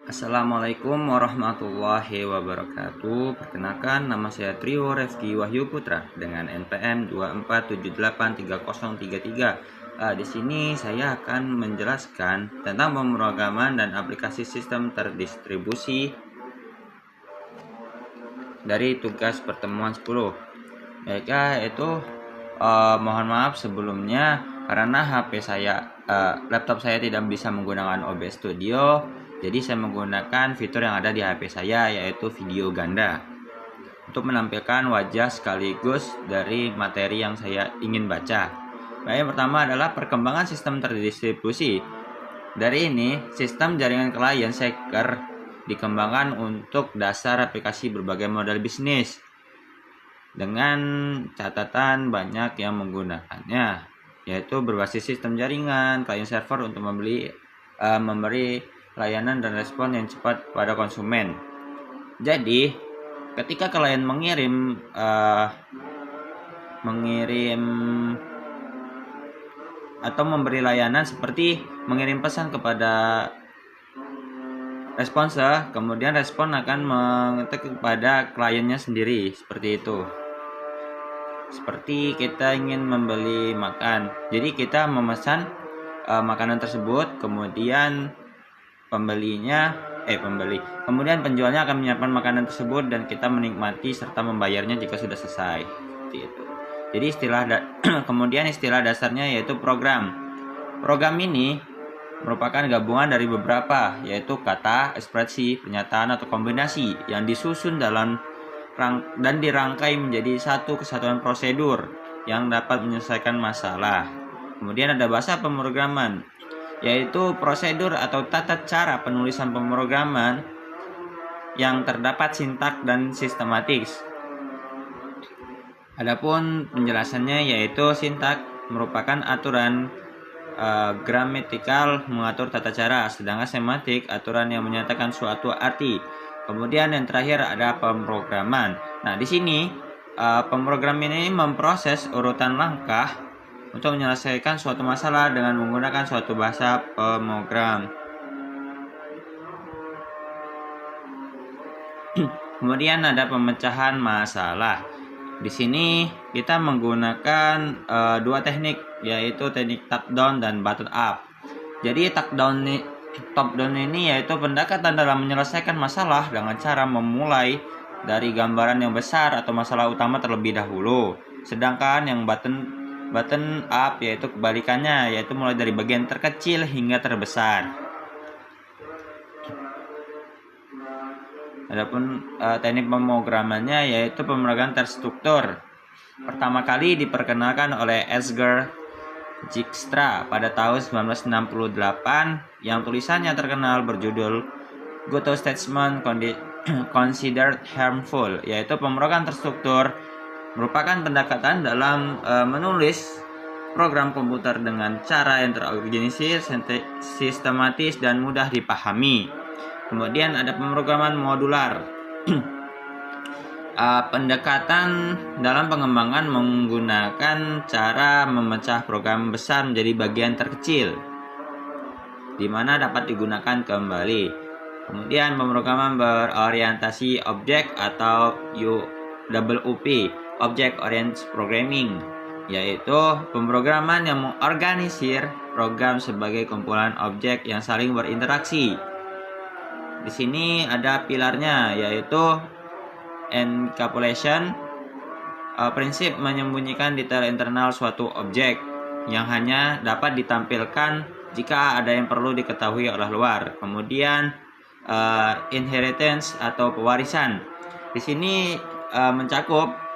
Assalamualaikum warahmatullahi wabarakatuh. Perkenalkan, nama saya Trio Refki Wahyu Putra dengan NPM 24783033. Di sini saya akan menjelaskan tentang pemrograman dan aplikasi sistem terdistribusi dari tugas pertemuan 10. Yaitu mohon maaf sebelumnya karena laptop saya tidak bisa menggunakan OBS Studio. Jadi saya menggunakan fitur yang ada di HP saya, yaitu video ganda, untuk menampilkan wajah sekaligus dari materi yang saya ingin baca. Yang pertama adalah perkembangan sistem terdistribusi. Dari ini, sistem jaringan klien Seeker dikembangkan untuk dasar aplikasi berbagai model bisnis. Dengan catatan banyak yang menggunakannya, yaitu berbasis sistem jaringan, klien server untuk memberi layanan dan respon yang cepat pada konsumen. Jadi, ketika klien mengirim atau memberi layanan seperti mengirim pesan kepada response, kemudian respon akan mengetik kepada kliennya sendiri, seperti itu. Seperti kita ingin membeli makan, jadi kita memesan makanan tersebut, kemudian kemudian penjualnya akan menyiapkan makanan tersebut dan kita menikmati serta membayarnya jika sudah selesai. Seperti itu. Jadi kemudian istilah dasarnya yaitu program. Program ini merupakan gabungan dari beberapa, yaitu kata, ekspresi, pernyataan atau kombinasi yang disusun dan dirangkai menjadi satu kesatuan prosedur yang dapat menyelesaikan masalah. Kemudian ada bahasa pemrograman, yaitu prosedur atau tata cara penulisan pemrograman yang terdapat sintak dan sistematis. Adapun penjelasannya yaitu sintak merupakan aturan gramatikal mengatur tata cara, sedangkan semantik aturan yang menyatakan suatu arti. Kemudian yang terakhir ada pemrograman. Nah, di sini pemrograman ini memproses urutan langkah untuk menyelesaikan suatu masalah dengan menggunakan suatu bahasa pemrogram. Kemudian ada pemecahan masalah. Di sini kita menggunakan dua teknik, yaitu teknik top down dan bottom up. Jadi top down ini yaitu pendekatan dalam menyelesaikan masalah dengan cara memulai dari gambaran yang besar atau masalah utama terlebih dahulu. Sedangkan yang bottom up yaitu kebalikannya, yaitu mulai dari bagian terkecil hingga terbesar. Adapun teknik pemrogramannya yaitu pemrograman terstruktur. Pertama kali diperkenalkan oleh Edgar Dijkstra pada tahun 1968 yang tulisannya terkenal berjudul Go to Statement Considered Harmful, yaitu pemrograman terstruktur merupakan pendekatan dalam menulis program komputer dengan cara yang terorganisir, sistematis, dan mudah dipahami. Kemudian ada pemrograman modular. Pendekatan dalam pengembangan menggunakan cara memecah program besar menjadi bagian terkecil, di mana dapat digunakan kembali. Kemudian pemrograman berorientasi objek atau UOP, Object Oriented Programming, yaitu pemrograman yang mengorganisir program sebagai kumpulan objek yang saling berinteraksi. Di sini ada pilarnya, yaitu encapsulation, prinsip menyembunyikan detail internal suatu objek yang hanya dapat ditampilkan jika ada yang perlu diketahui oleh luar. Kemudian inheritance atau pewarisan. Di sini mencakup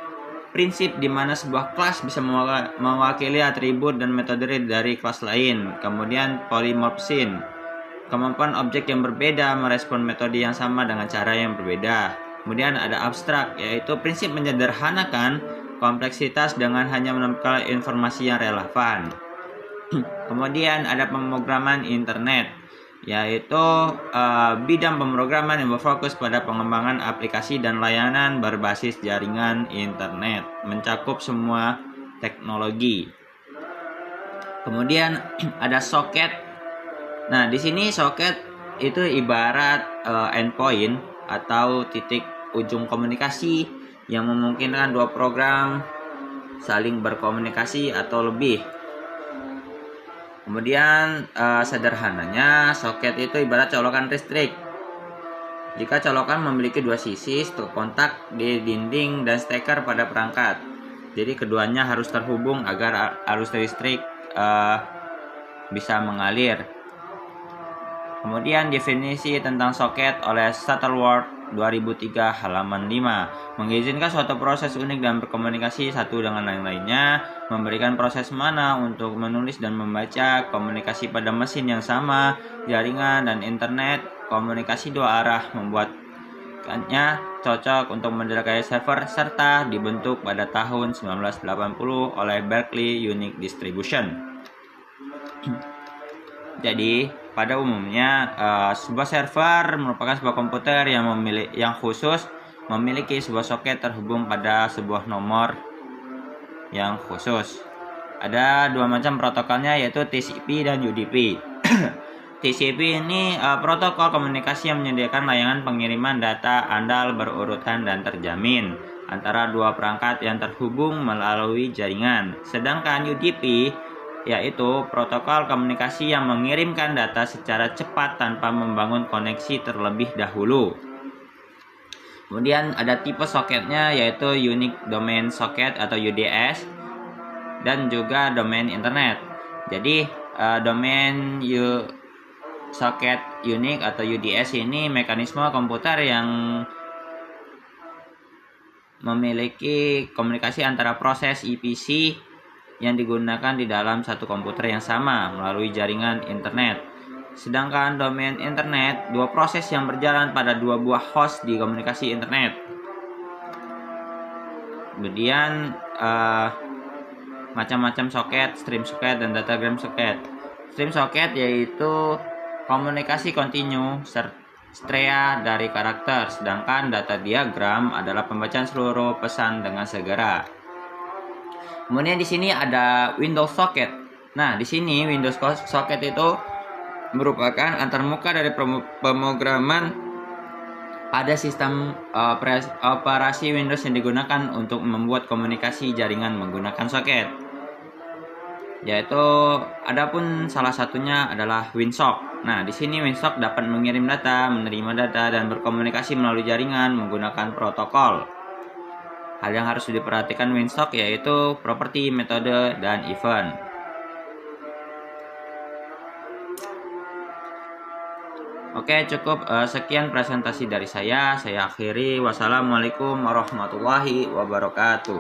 prinsip di mana sebuah kelas bisa mewakili atribut dan metode dari kelas lain. Kemudian polymorphism, kemampuan objek yang berbeda merespon metode yang sama dengan cara yang berbeda. Kemudian ada abstrak, yaitu prinsip menyederhanakan kompleksitas dengan hanya menampilkan informasi yang relevan. Kemudian ada pemrograman internet, yaitu bidang pemrograman yang berfokus pada pengembangan aplikasi dan layanan berbasis jaringan internet, mencakup semua teknologi. Kemudian ada soket. Nah, di sini soket itu ibarat endpoint atau titik ujung komunikasi yang memungkinkan dua program saling berkomunikasi atau lebih. Kemudian sederhananya soket itu ibarat colokan listrik. Jika colokan memiliki dua sisi, stok kontak di dinding dan steker pada perangkat. Jadi keduanya harus terhubung agar arus listrik bisa mengalir. Kemudian definisi tentang soket oleh Shuttleworth 2003 halaman 5 mengizinkan suatu proses unik dan berkomunikasi satu dengan lain-lainnya, memberikan proses mana untuk menulis dan membaca, komunikasi pada mesin yang sama, jaringan dan internet, komunikasi dua arah, membuatnya cocok untuk mendesain server serta dibentuk pada tahun 1980 oleh Berkeley Unique Distribution. Jadi pada umumnya sebuah server merupakan sebuah komputer yang khusus memiliki sebuah soket terhubung pada sebuah nomor yang khusus. Ada dua macam protokolnya, yaitu TCP dan UDP. TCP ini protokol komunikasi yang menyediakan layanan pengiriman data andal berurutan dan terjamin antara dua perangkat yang terhubung melalui jaringan. Sedangkan UDP yaitu protokol komunikasi yang mengirimkan data secara cepat tanpa membangun koneksi terlebih dahulu. Kemudian ada tipe soketnya, yaitu Unique Domain Socket atau UDS dan juga domain internet. Jadi domain socket unique atau UDS ini mekanisme komputer yang memiliki komunikasi antara proses EPC yang digunakan di dalam satu komputer yang sama melalui jaringan internet. Sedangkan domain internet, dua proses yang berjalan pada dua buah host di komunikasi internet. Kemudian macam-macam soket, stream soket dan datagram soket. Stream soket yaitu komunikasi kontinu strea dari karakter, sedangkan data diagram adalah pembacaan seluruh pesan dengan segera. Kemudian di sini ada Windows Socket. Nah, di sini Windows Socket itu merupakan antarmuka dari pemrograman pada sistem operasi Windows yang digunakan untuk membuat komunikasi jaringan menggunakan soket. Yaitu adapun salah satunya adalah WinSock. Nah, di sini WinSock dapat mengirim data, menerima data dan berkomunikasi melalui jaringan menggunakan protokol. Hal yang harus diperhatikan WinSock yaitu properti, metode, dan event. Oke, cukup sekian presentasi dari saya. Saya akhiri. Wassalamualaikum warahmatullahi wabarakatuh.